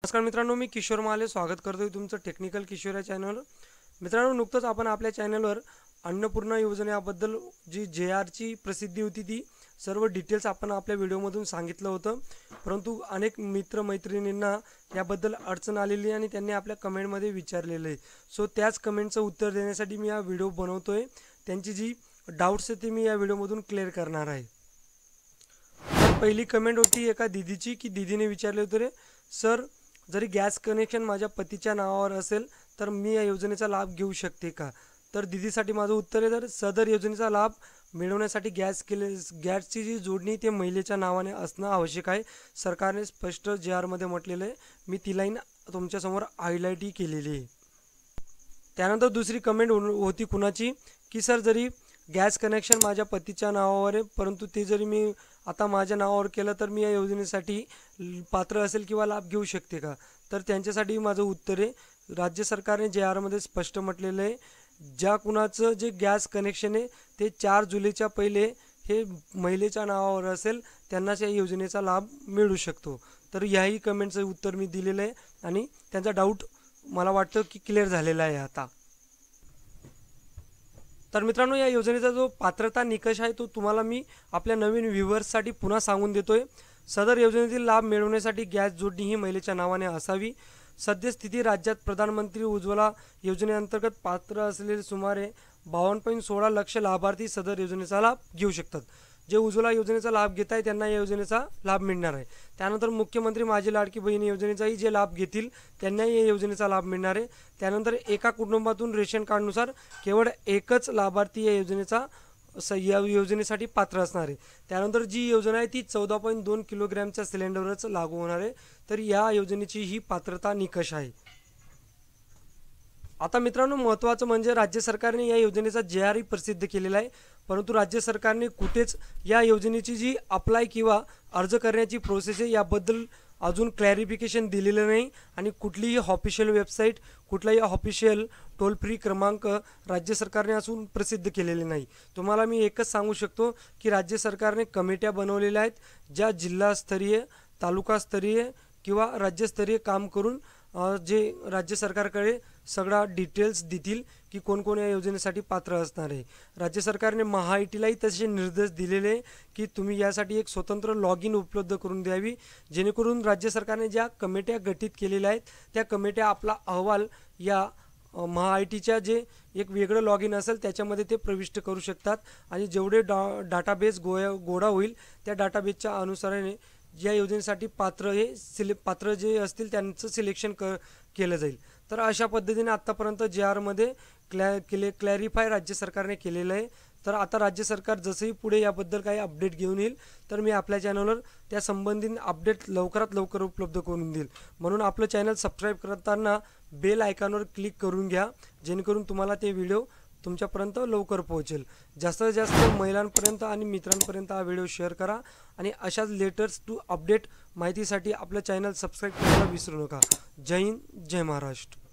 नमस्कार मित्रांनो, मी किशोर माले स्वागत करतोय तुमचं टेक्निकल किशोर या चॅनलवर। मित्रांनो, नुकतंच आपण आपल्या चॅनलवर अन्नपूर्णा योजनेबद्दल जी JRची प्रसिद्धी होती ती सर्व डिटेल्स आपण आपल्या व्हिडिओमधून सांगितलं होतं, परंतु अनेक मित्रमैत्रिणींना याबद्दल अडचण आलेली आणि त्यांनी आपल्या कमेंटमध्ये विचारलेलं आहे। सो त्याच कमेंटचं उत्तर देण्यासाठी मी हा व्हिडिओ बनवतोय। त्यांची जी डाऊट्स आहे ती मी या व्हिडिओमधून क्लिअर करणार आहे। तर पहिली कमेंट होती एका दीदीची की दीदीने विचारले होते, रे सर जरी गॅस कनेक्शन माझ्या पतीच्या नावावर असेल तर मी या योजनेचा लाभ घेऊ शकते का? तर दीदीसाठी माझं उत्तर आहे, तर सदर योजनेचा लाभ मिळवण्यासाठी गॅसची जी जोडणी ते महिलेच्या नावाने असणं आवश्यक आहे। सरकारने स्पष्ट JR मध्ये म्हटलेलं आहे। मी ती लाईन तुमच्यासमोर हायलाईटही केलेली आहे। त्यानंतर दुसरी कमेंट होती कुणाची की सर जरी गॅस कनेक्शन माझ्या पतीच्या नावावर आहे, परंतु ते जरी मी आता माझ्या नावावर केलं तर मी या योजनेसाठी पात्र असेल किंवा लाभ घेऊ शकते का? तर त्यांच्यासाठी माझं उत्तर आहे, राज्य सरकारने JR मध्ये स्पष्ट म्हटलेलं आहे, ज्या कुणाचं जे गॅस कनेक्शन आहे ते 4 जुलैच्या पहिले हे महिलेच्या नावावर असेल त्यांनाच या योजनेचा लाभ मिळू शकतो। तर याही कमेंटचं उत्तर मी दिलेलं आहे आणि त्यांचा डाऊट मला वाटतं की क्लिअर झालेला आहे आता। तर मित्रांनो, या योजनेचा जो पात्रता निकष आहे तो तुम्हाला मी आपल्या नवीन व्ह्यूअर्ससाठी पुन्हा सांगून देतोय। सदर योजनेतील लाभ मिळवण्यासाठी गॅस जोडणी ही महिलेच्या नावाने असावी। सद्यस्थिती राज्यात प्रधानमंत्री उज्ज्वला योजनेअंतर्गत पात्र असलेले सुमारे 52.16 लाख लाभार्थी सदर योजनेचा लाभ घेऊ शकतात। जे उज्ज्वला योजनेचा लाभ घेत आहे त्यांना या योजनेचा लाभ मिळणार आहे। त्यानंतर मुख्यमंत्री माझी लाडकी बहीण योजनेचाही जे लाभ घेतील त्यांनाही या योजनेचा लाभ मिळणार आहे। त्यानंतर एका कुटुंबातून रेशन कार्डनुसार केवळ एकच लाभार्थी या योजनेसाठी पात्र असणार आहे। त्यानंतर जी योजना आहे ती 14.2 किलोग्रॅमच्या सिलेंडरवरच लागू होणार आहे। तर या योजनेची ही पात्रता निकष आहे। आता मित्रांनो, महत्त्वाचं म्हणजे राज्य सरकारने या योजनेचा JR प्रसिद्ध केलेला आहे, परंतु राज्य सरकारने कुठेच या योजनेची जी अप्लाय किंवा अर्ज करण्याची प्रोसेस आहे याबद्दल अजून क्लॅरिफिकेशन दिलेलं नाही आणि कुठलीही ऑफिशियल वेबसाईट, कुठलाही ऑफिशियल टोल फ्री क्रमांक राज्य सरकारने अजून प्रसिद्ध केलेले नाही। तुम्हाला मी एकच सांगू शकतो की राज्य सरकारने कमिट्या बनवलेल्या आहेत, ज्या जिल्हास्तरीय, तालुकास्तरीय किंवा राज्यस्तरीय काम करून जे राज्य सरकारकडे सगळा डिटेल्स देतील की कोण कोण या योजनेसाठी पात्र असणार आहे। राज्य सरकारने MHAITलाही तसे निर्देश दिलेले की तुम्ही यासाठी एक स्वतंत्र लॉग इन उपलब्ध करून द्यावी, जेणेकरून राज्य सरकारने ज्या कमिट्या गठीत केलेल्या आहेत त्या कमिट्या आपला अहवाल या MHAITच्या जे एक वेगळं लॉग इन असेल त्याच्यामध्ये ते प्रविष्ट करू शकतात आणि जेवढे डाटाबेस गोळा होईल त्या डाटाबेसच्या अनुसाराने या योजनेसाठी पात्र जे असतील त्यांचं सिलेक्शन केलं जाईल। तर अशा पद्धतीने आत्तापर्यंत JR मध्ये क्लॅरिफाय राज्य सरकारने केलेलं आहे। तर आता राज्य सरकार जसंही पुढे याबद्दल काही अपडेट घेऊन येईल तर मी आपल्या चॅनलवर त्या संबंधित अपडेट लवकरात लवकर उपलब्ध करून देईल। म्हणून आपलं चॅनल सबस्क्राईब करताना बेल आयकॉनवर क्लिक करून घ्या, जेणेकरून तुम्हाला ते व्हिडिओ तुमच्यापर्यंत लवकर पोहोचेल। जास्तीत जास्त महिलांपर्यंत आणि मित्रांपर्यंत हा व्हिडिओ शेअर करा आणि अशाच लेटेस्ट टू अपडेट माहितीसाठी आपलं चॅनल सबस्क्राईब करायला विसरू नका। जय हिंद, जय महाराष्ट्र।